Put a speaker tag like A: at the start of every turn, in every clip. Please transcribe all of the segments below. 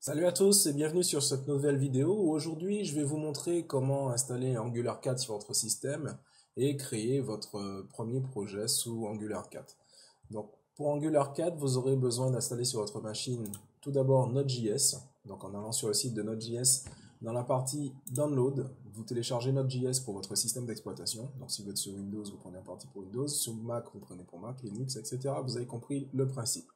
A: Salut à tous et bienvenue sur cette nouvelle vidéo où aujourd'hui je vais vous montrer comment installer Angular 4 sur votre système et créer votre premier projet sous Angular 4. Donc pour Angular 4 vous aurez besoin d'installer sur votre machine tout d'abord Node.js. Donc en allant sur le site de Node.js, dans la partie Download, vous téléchargez Node.js pour votre système d'exploitation. Donc si vous êtes sur Windows, vous prenez la partie pour Windows, sur Mac, vous prenez pour Mac, Linux, etc. Vous avez compris le principe.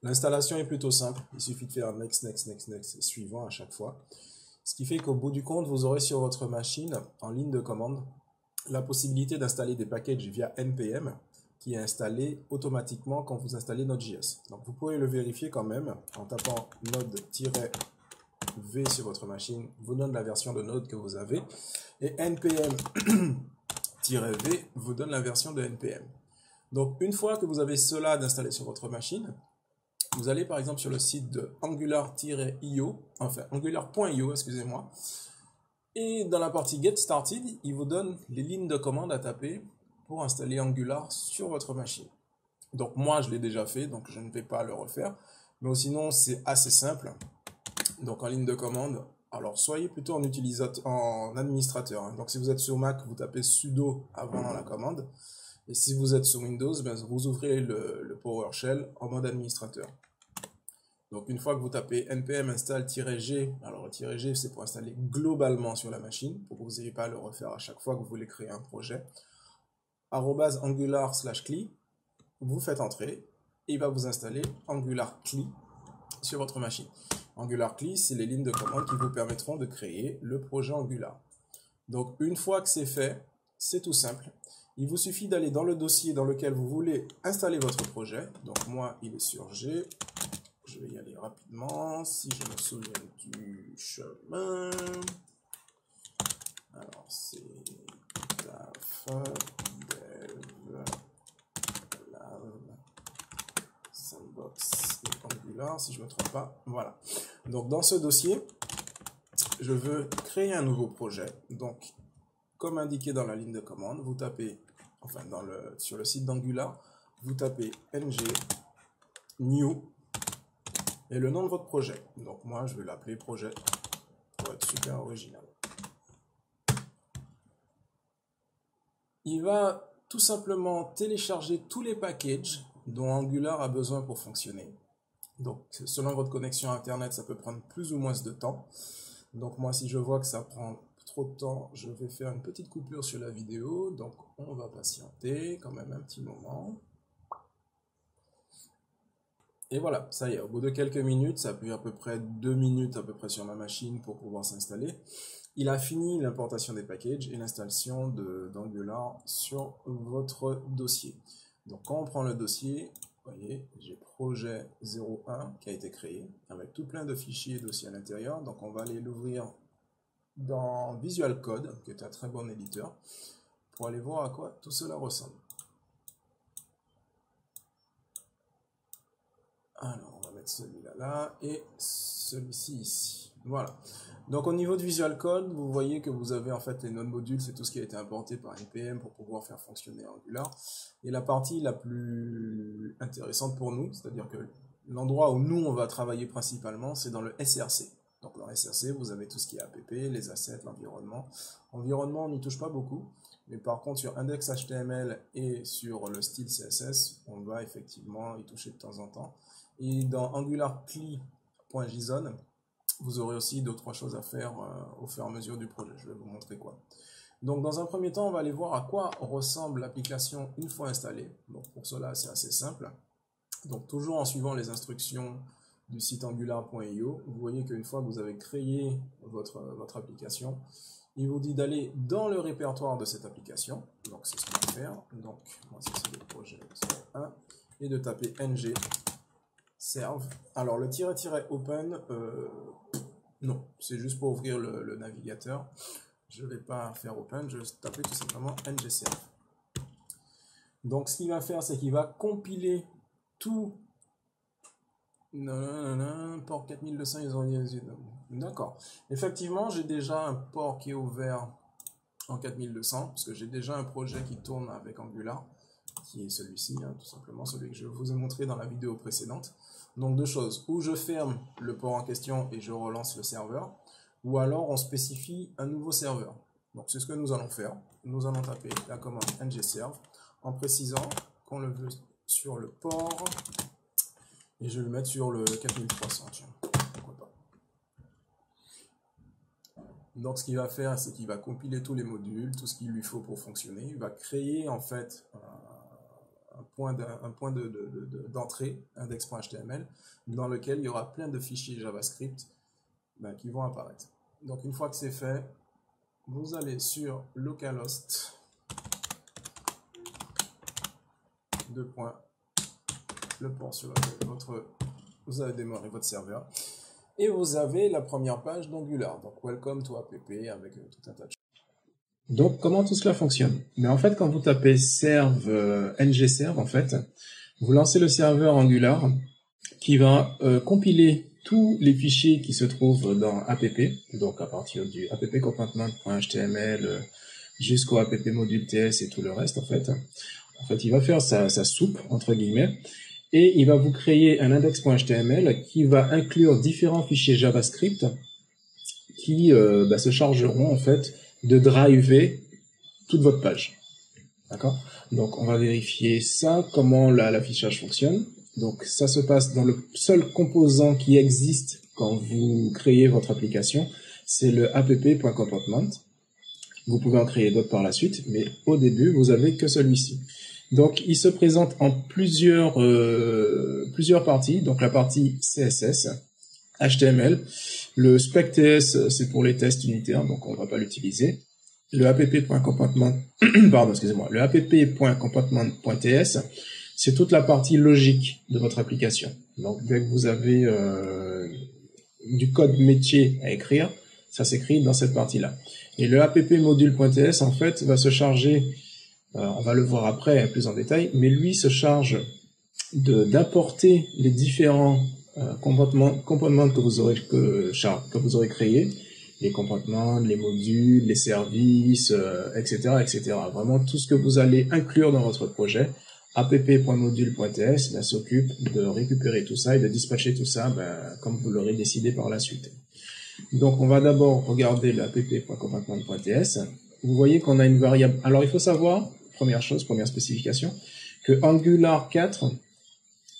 A: L'installation est plutôt simple, il suffit de faire next, next, next, next, suivant à chaque fois. Ce qui fait qu'au bout du compte, vous aurez sur votre machine, en ligne de commande, la possibilité d'installer des packages via npm, qui est installé automatiquement quand vous installez Node.js. Donc vous pouvez le vérifier quand même, en tapant node-v sur votre machine, vous donne la version de Node que vous avez, et npm-v vous donne la version de npm. Donc une fois que vous avez cela d'installer sur votre machine, vous allez par exemple sur le site de angular-io, enfin angular.io, excusez-moi, et dans la partie Get Started, il vous donne les lignes de commande à taper pour installer Angular sur votre machine. Donc moi je l'ai déjà fait, donc je ne vais pas le refaire, mais sinon c'est assez simple. Donc en ligne de commande, alors soyez plutôt en utilisateur, en administrateur. Donc si vous êtes sur Mac, vous tapez sudo avant la commande. Et si vous êtes sur Windows, vous ouvrez le PowerShell en mode administrateur. Donc une fois que vous tapez npm install-g, alors le -g c'est pour installer globalement sur la machine, pour que vous n'ayez pas à le refaire à chaque fois que vous voulez créer un projet, @angular/cli, vous faites entrer, et il va vous installer Angular CLI sur votre machine. Angular CLI, c'est les lignes de commande qui vous permettront de créer le projet Angular. Donc une fois que c'est fait, c'est tout simple. Il vous suffit d'aller dans le dossier dans lequel vous voulez installer votre projet. Donc moi, il est sur G. Je vais y aller rapidement, si je me souviens du chemin. Alors c'est dev sandbox et Angular, si je ne me trompe pas. Voilà. Donc dans ce dossier, je veux créer un nouveau projet. Donc comme indiqué dans la ligne de commande, vous tapez, enfin sur le site d'Angular, vous tapez ng new et le nom de votre projet. Donc moi je vais l'appeler projet pour être super original. Il va tout simplement télécharger tous les packages dont Angular a besoin pour fonctionner. Donc selon votre connexion internet, ça peut prendre plus ou moins de temps. Donc moi si je vois que ça prend trop de temps, je vais faire une petite coupure sur la vidéo. Donc on va patienter quand même un petit moment. Et voilà, ça y est, au bout de quelques minutes, ça a pris à peu près 2 minutes à peu près sur ma machine pour pouvoir s'installer. Il a fini l'importation des packages et l'installation d'Angular sur votre dossier. Donc quand on prend le dossier, vous voyez, j'ai projet 01 qui a été créé avec tout plein de fichiers et dossiers à l'intérieur. Donc on va aller l'ouvrir dans Visual Code, qui est un très bon éditeur, pour aller voir à quoi tout cela ressemble. Alors, on va mettre celui-là là et celui-ci ici. Voilà. Donc, au niveau de Visual Code, vous voyez que vous avez en fait les node modules, c'est tout ce qui a été importé par npm pour pouvoir faire fonctionner Angular. Et la partie la plus intéressante pour nous, c'est-à-dire que l'endroit où nous on va travailler principalement, c'est dans le SRC. Donc, dans le SRC, vous avez tout ce qui est app, les assets, l'environnement. Environnement, on n'y touche pas beaucoup. Mais par contre, sur index.html et sur le style CSS, on va effectivement y toucher de temps en temps. Et dans AngularCli.json, vous aurez aussi 2-3 choses à faire au fur et à mesure du projet. Je vais vous montrer quoi. Donc dans un premier temps, on va aller voir à quoi ressemble l'application une fois installée. Donc pour cela, c'est assez simple. Donc toujours en suivant les instructions du site angular.io, vous voyez qu'une fois que vous avez créé votre application, il vous dit d'aller dans le répertoire de cette application. Donc c'est ce qu'on va faire. Donc moi c'est le projet 1 et de taper ng serve. Alors le -open, non, c'est juste pour ouvrir le navigateur. Je ne vais pas faire open, je vais taper tout simplement ng serve. Donc ce qu'il va faire, c'est qu'il va compiler tout. Port 4200, ils ont dit. D'accord. Effectivement, j'ai déjà un port qui est ouvert en 4200, parce que j'ai déjà un projet qui tourne avec Angular, qui est celui-ci, hein, tout simplement, celui que je vous ai montré dans la vidéo précédente. Donc deux choses, ou je ferme le port en question et je relance le serveur, ou alors on spécifie un nouveau serveur. Donc c'est ce que nous allons faire. Nous allons taper la commande ngserve en précisant qu'on le veut sur le port, et je vais le mettre sur le 4300, tiens, pourquoi pas. Donc ce qu'il va faire, c'est qu'il va compiler tous les modules, tout ce qu'il lui faut pour fonctionner. Il va créer en fait un point d'entrée, index.html, dans lequel il y aura plein de fichiers JavaScript qui vont apparaître. Donc une fois que c'est fait, vous allez sur localhost, le port sur lequel vous avez démarré votre serveur, et vous avez la première page d'Angular, donc Welcome to app avec tout un tas de choses. Donc comment tout cela fonctionne? Mais en fait, quand vous tapez serve, ngserve, en fait, vous lancez le serveur Angular qui va compiler tous les fichiers qui se trouvent dans app, donc à partir du app-compartment.html jusqu'au app-module.ts et tout le reste, en fait. En fait, il va faire sa soupe, entre guillemets, et il va vous créer un index.html qui va inclure différents fichiers JavaScript qui se chargeront, en fait, de driver toute votre page. D'accord? Donc, on va vérifier ça, comment l'affichage fonctionne. Donc, ça se passe dans le seul composant qui existe quand vous créez votre application, c'est le app.compartment. Vous pouvez en créer d'autres par la suite, mais au début, vous avez que celui-ci. Donc, il se présente en plusieurs parties. Donc, la partie CSS, HTML, le spec.ts, c'est pour les tests unitaires, donc on ne va pas l'utiliser. Le app.compartment, pardon, excusez-moi, le app.compartment.ts, c'est toute la partie logique de votre application. Donc, dès que vous avez du code métier à écrire, ça s'écrit dans cette partie-là. Et le app-module.ts, en fait, va se charger, on va le voir après plus en détail, mais lui se charge d'importer les différents comportements que vous aurez créés, les comportements, les modules, les services, etc., etc. Vraiment tout ce que vous allez inclure dans votre projet. app.module.ts s'occupe de récupérer tout ça et de dispatcher tout ça comme vous l'aurez décidé par la suite. Donc on va d'abord regarder le app.compartment.ts. Vous voyez qu'on a une variable. Alors il faut savoir, première spécification, que Angular 4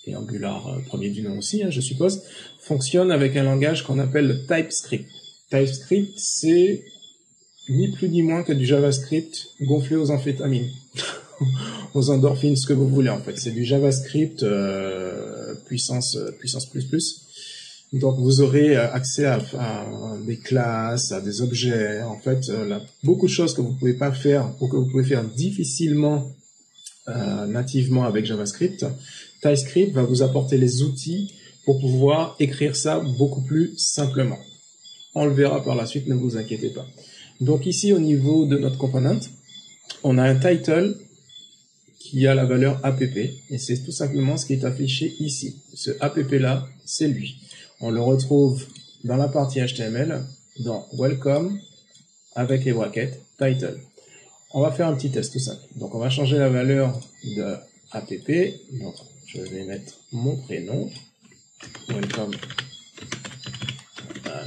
A: et Angular premier du nom aussi, je suppose, fonctionne avec un langage qu'on appelle le TypeScript. TypeScript, c'est ni plus ni moins que du JavaScript gonflé aux amphétamines, aux endorphines, ce que vous voulez en fait. C'est du JavaScript puissance plus. Donc vous aurez accès à des classes, à des objets, en fait, beaucoup de choses que vous pouvez pas faire ou que vous pouvez faire difficilement nativement avec JavaScript. TypeScript va vous apporter les outils pour pouvoir écrire ça beaucoup plus simplement. On le verra par la suite, ne vous inquiétez pas. Donc ici, au niveau de notre component, on a un title qui a la valeur app, et c'est tout simplement ce qui est affiché ici. Ce app-là, c'est lui. On le retrouve dans la partie HTML, dans Welcome, avec les brackets, title. On va faire un petit test tout simple. Donc on va changer la valeur de app. Donc je vais mettre mon prénom, Welcome,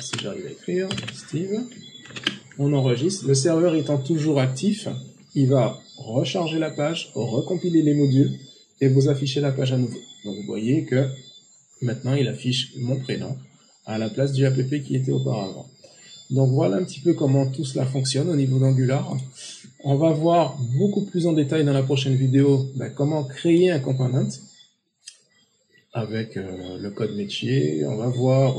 A: si j'arrive à écrire, Steve. On enregistre. Le serveur étant toujours actif, il va recharger la page, recompiler les modules et vous afficher la page à nouveau. Donc vous voyez que maintenant il affiche mon prénom à la place du app qui était auparavant. Donc voilà un petit peu comment tout cela fonctionne au niveau d'Angular. On va voir beaucoup plus en détail dans la prochaine vidéo comment créer un component avec le code métier. On va voir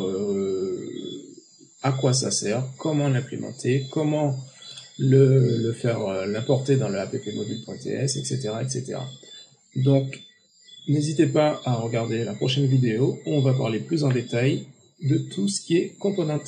A: à quoi ça sert, comment l'implémenter, comment l'importer dans le app-module.ts, etc., etc. Donc, n'hésitez pas à regarder la prochaine vidéo où on va parler plus en détail de tout ce qui est component.